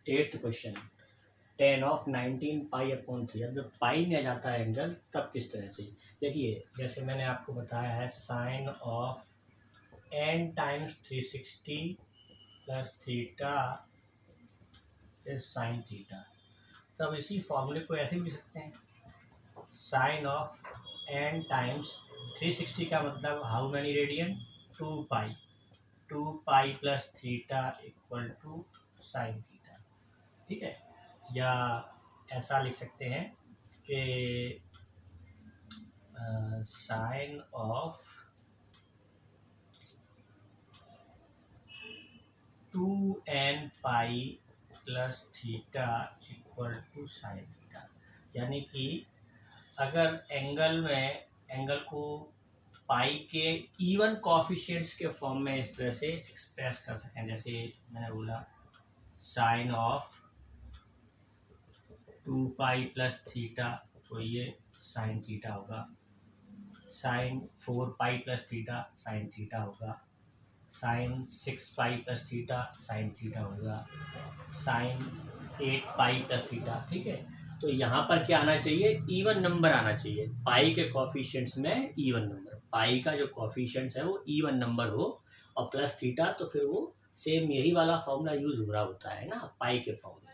8th question, tan of 19 पाई/3। अब जब पाई में आ जाता है एंगल तब किस तरह से, देखिए जैसे मैंने आपको बताया है sine of n times 360 plus theta is sine theta. तब इसी फॉर्मूले को ऐसे भी लिख सकते हैं, साइन ऑफ n टाइम्स 360 का मतलब how many radian, 2 pi, 2 pi plus theta equal to sine theta. ठीक है, या ऐसा लिख सकते हैं कि sine of 2n pi plus theta equal to sine theta. यानी कि अगर एंगल को पाई के इवन कॉफिशिएंट्स के फॉर्म में इस तरह से एक्सप्रेस कर सकें, जैसे मैंने बोला sine of 2 pi plus theta, तो ये साइन थीटा होगा। Sine 4 pi plus theta sine theta होगा। Sine 6 pi plus theta sine theta होगा। Sine 8 pi plus theta. ठीक है, तो यहाँ पर क्या आना चाहिए, इवन नंबर आना चाहिए। पाई के कॉफिशिएंट्स में इवन नंबर, पाई का जो कॉफिशिएंट्स है वो इवन नंबर हो, और प्लस थीटा तो फिर वो सेम यही वाला फॉर्मूला यूज हो रहा होता है ना पाई के फॉर्मूले।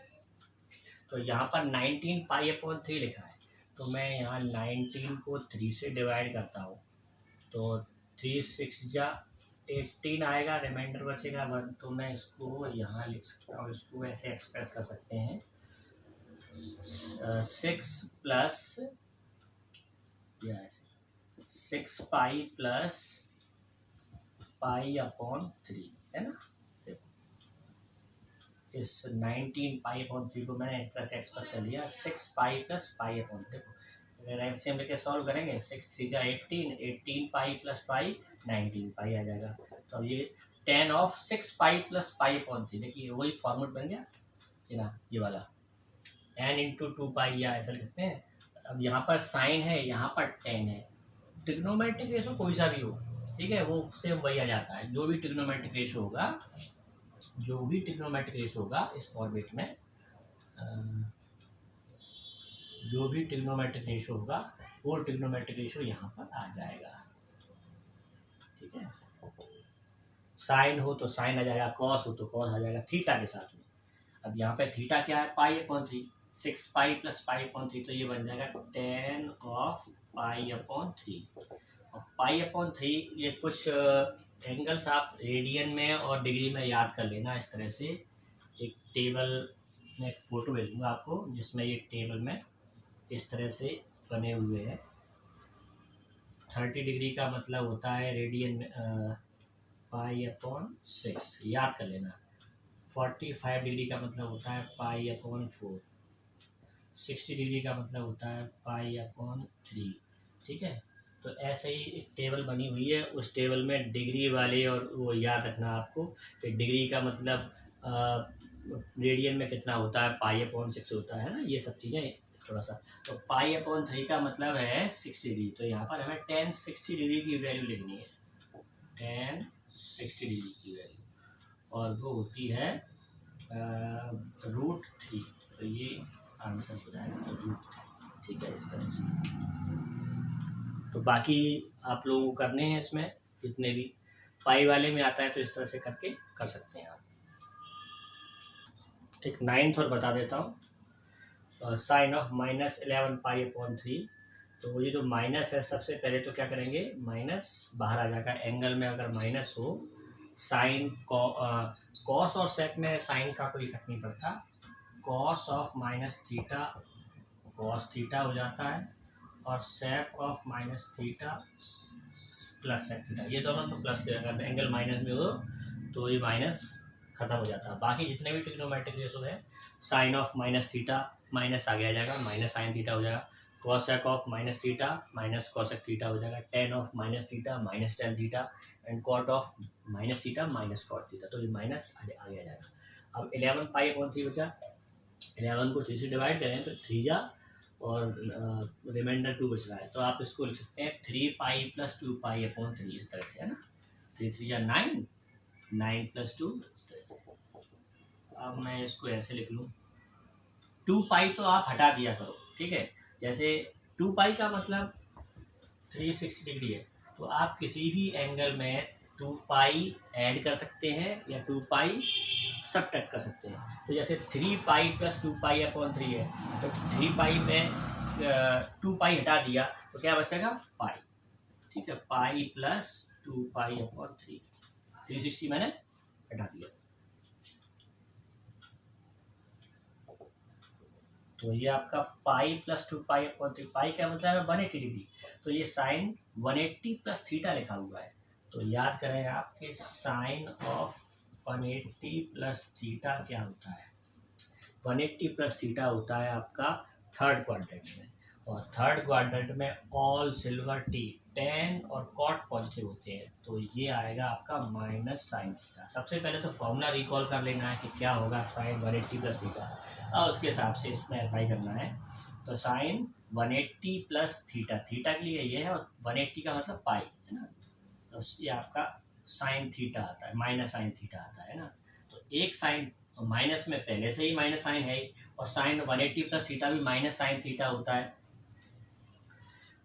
तो यहाँ पर 19 पाई/3 लिखा है, तो मैं यहाँ 19 को 3 से डिवाइड करता हूँ, तो 3 6 जा 18 आएगा, रिमाइंडर बचेगा 1। तो मैं इसको यहाँ लिख सकता हूँ, इसको ऐसे एक्सप्रेस कर सकते हैं 6 पाई प्लस पाई/3 है ना। इस 19 पाई/3 को मैंने इस तरह से एक्सप्रेस कर लिया 6 पाई प्लस पाई/3। देखो अगर एलसीएम लेके सॉल्व करेंगे 6 3 जा 18, 18 पाई प्लस पाई 19 पाई आ जाएगा। तो अब ये tan ऑफ 6 पाई प्लस पाई/3, देखिए वही फॉर्मूला बन गया कि ना, ये वाला n इंटू 2 पाई, या ऐसा लिखते हैं। अब यहाँ पर साइन है, यहाँ पर tan है, ट्रिग्नोमेट्रिक रेशो कोई सा भी हो, ठीक है, वो सेम वही आ जाता है। जो भी ट्रिग्नोमेट्रिक रेशो होगा इस फॉर्मेट में, जो भी ट्रिग्नोमेट्रिक रेशो होगा वो ट्रिग्नोमेट्रिक रेशो यहाँ पर आ जाएगा। ठीक है, साइन हो तो साइन आ जाएगा, कॉस हो तो कॉस आ जाएगा थीटा के साथ में। अब यहाँ पे थीटा क्या है, पाई/3, 6 पाई प्लस पाई/3, तो ये बन जाएगा tan ऑफ पाई/3। और पाई/3 ये कुछ एंगल्स आप रेडियन में और डिग्री में याद कर लेना। इस तरह से एक टेबल में एक फ़ोटो भेजूँगा आपको, जिसमें ये टेबल में इस तरह से बने हुए हैं। 30 डिग्री का मतलब होता है रेडियन में पाई/6, याद कर लेना। 45 डिग्री का मतलब होता है पाई/4। 60 डिग्री का मतलब होता है पाई/3। ठीक है, तो ऐसे ही एक टेबल बनी हुई है, उस टेबल में डिग्री वाले, और वो याद रखना आपको कि डिग्री का मतलब रेडियन में कितना होता है, पाई/6 होता है ना, ये सब चीज़ें थोड़ा सा। तो पाई/3 का मतलब है 60 डिग्री, तो यहाँ पर हमें tan 60 डिग्री की वैल्यू लिखनी है, tan 60 डिग्री की वैल्यू, और वो होती है √3। तो ये आंसर हो जाएगा √3। ठीक है, इस तरह से। तो बाकी आप लोगों को करने हैं इसमें, जितने भी पाई वाले में आता है तो इस तरह से करके कर सकते हैं आप। एक 9th और बता देता हूँ, साइन ऑफ -11 पाई/3। तो ये जो माइनस है, सबसे पहले तो क्या करेंगे, माइनस बाहर आ जाएगा। एंगल में अगर माइनस हो, साइन कॉस और सेक में साइन का कोई इफेक्ट नहीं पड़ता। Cos of minus theta cos theta हो जाता है, और sec of minus theta plus sec theta, ये दोनों तो प्लस के, अगर एंगल माइनस में हो तो ये माइनस खत्म हो जाता है। बाकी जितने भी ट्रिग्नोमेट्रिक रेशो है, sine of minus theta minus आगे आ जाएगा, माइनस साइन थीटा हो जाएगा। Cosec of minus theta minus cosec theta हो जाएगा। Tan of minus theta minus tan theta, and cot of minus theta minus cot theta, तो ये माइनस आगे आ जाएगा। अब 11 पाई/3 बचा, 11 को 3 से डिवाइड करें तो 3 जा, और रिमाइंडर 2 बच रहा है, तो आप इसको लिख सकते हैं 3 पाई प्लस 2 पाई/3, इस तरह से, है ना। 3 3 जा 9, 9 + 2, इस तरह से। अब मैं इसको ऐसे लिख लूँ, 2 पाई तो आप हटा दिया करो, ठीक है। जैसे 2 पाई का मतलब 360 डिग्री है, तो आप किसी भी एंगल में 2 पाई ऐड कर सकते हैं या 2 पाई सबट्रैक्ट कर सकते हैं। तो जैसे 3 पाई प्लस 2 पाई/3 है, तो 3 पाई में 2 पाई हटा दिया तो क्या बचेगा, पाई, ठीक है। पाई प्लस 2 पाई/3, 360 मैंने हटा दिया। तो ये आपका पाई प्लस 2 पाई/3, पाई क्या मतलब है 180 डिग्री, तो ये साइन 180 प्लस थीटा लिखा हुआ है। तो याद करें आपके साइन ऑफ 180 प्लस थीटा क्या होता है, 180 प्लस थीटा होता है आपका थर्ड क्वाड्रेंट में, और थर्ड क्वाड्रेंट में ऑल सिल्वर टी, टेन और कॉट पॉजिटिव होते हैं, तो ये आएगा आपका माइनस साइन थीटा। सबसे पहले तो फॉर्मूला रिकॉल कर लेना है कि क्या होगा साइन 180 प्लस थीटा, और उसके हिसाब से इसमें अप्लाई करना है। तो साइन 180 प्लस थीटा, थीटा के लिए ये है, और 180 का मतलब पाई है ना, तो ये आपका साइन थीटा आता है, माइनस साइन थीटा आता है ना। तो एक साइन माइनस में पहले से ही माइनस साइन है, और साइन 180 प्लस थीटा भी माइनस साइन थीटा होता है,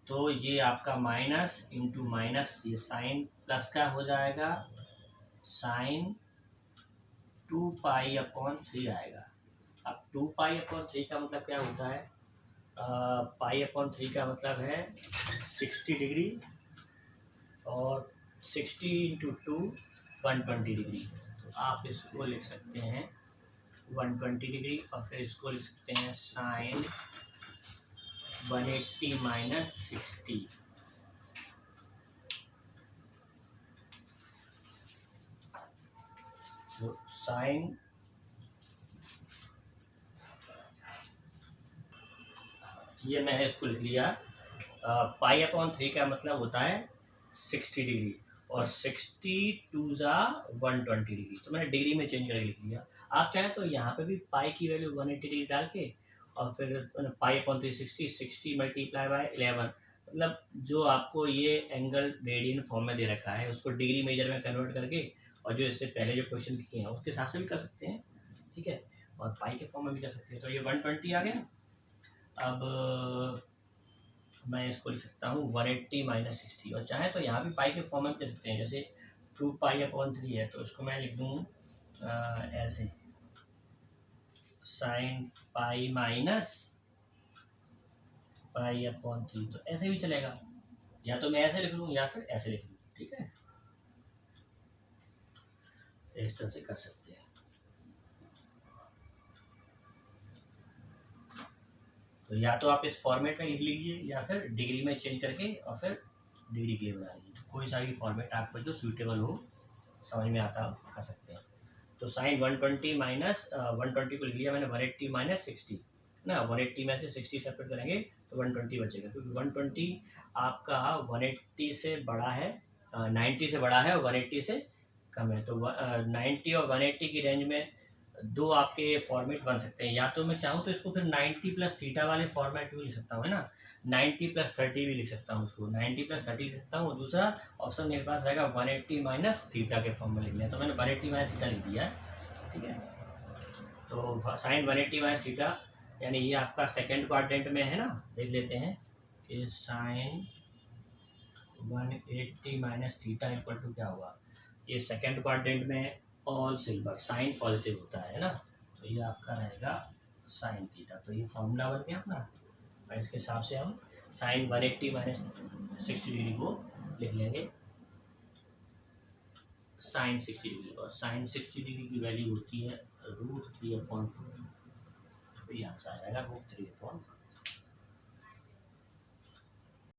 तो ये आपका माइनस इंटू माइनस, ये साइन प्लस का हो जाएगा, साइन 2 पाई/3 आएगा। अब 2 पाई/3 का मतलब क्या होता है, पाई/3 का मतलब है 60 डिग्री, और 60 इंटू 2 120 डिग्री। तो आप इसको लिख सकते हैं 120 डिग्री, और फिर इसको लिख सकते हैं साइन 180 माइनस 60। तो साइन ये मैंने इसको लिख लिया, पाई/3 का मतलब होता है 60 डिग्री, और 60 2 = 120 डिग्री, तो मैंने डिग्री में चेंज करके लिख लिया। आप चाहें तो यहाँ पे भी पाई की वैल्यू 180 डिग्री डाल के, और फिर पाई/3 60 मल्टीप्लाई बाय 11, मतलब जो आपको ये एंगल रेडियन फॉर्म में दे रखा है उसको डिग्री मेजर में कन्वर्ट करके, और जो इससे पहले जो क्वेश्चन किए हैं उसके हिसाब से भी कर सकते हैं, ठीक है, और पाई के फॉर्म में भी कर सकते हैं। तो ये 120 आ गया। अब मैं इसको लिख सकता हूँ 180 माइनस 60, और चाहे तो यहाँ भी पाई के फॉर्म में लिख सकते हैं, जैसे 2 पाई/3 है, तो इसको मैं लिख दूँ ऐसे, साइन पाई माइनस पाई/3, तो ऐसे भी चलेगा, या तो मैं ऐसे लिख लूँ या फिर ऐसे लिख लूँ, ठीक है, इस तरह से कर सकते हैं। तो या तो आप इस फॉर्मेट में लिख लीजिए, या फिर डिग्री में चेंज करके और फिर डिग्री के लिए बना लीजिए, कोई सा भी फॉर्मेट आपको जो सूटेबल हो, समझ में आता हो, कर सकते हैं। तो साइन 120 माइनस 120 को लिख लिया मैंने 180 माइनस 60 ना, 180 में से 60 सेपरेट करेंगे तो 120 बचेगा, क्योंकि 120 आपका 180 से बड़ा है, 90 से बड़ा है और 180 से कम है। तो 90 और 180 की रेंज में दो आपके फॉर्मेट बन सकते हैं, या तो मैं चाहूँ तो इसको फिर 90 प्लस थीटा वाले फॉर्मेट भी लिख सकता हूँ, है ना, 90 प्लस 30 भी लिख सकता हूँ, उसको 90 प्लस 30 लिख सकता हूँ। दूसरा ऑप्शन मेरे पास रहेगा 180 माइनस थीटा के फॉर्म में लिखना है, तो मैंने 180 माइनस थीटा लिख दिया है, ठीक है। तो साइन 180 माइनस थीटा, यानी ये आपका सेकेंड क्वाड्रेंट में है ना, देख लेते हैं कि sine 180 minus theta equal to क्या होगा, ये सेकेंड क्वाड्रेंट में ऑल सिल्वर, साइन पॉजिटिव होता है ना, तो ये आपका रहेगा साइन थीटा। तो ये फॉर्मूला बन गया अपना, और इसके हिसाब से हम साइन 180 माइनस 60 डिग्री को लिख लेंगे साइन 60 डिग्री, और साइन 60 डिग्री की वैल्यू होती है √3/4, तो ये आंसर आ जाएगा √3/4।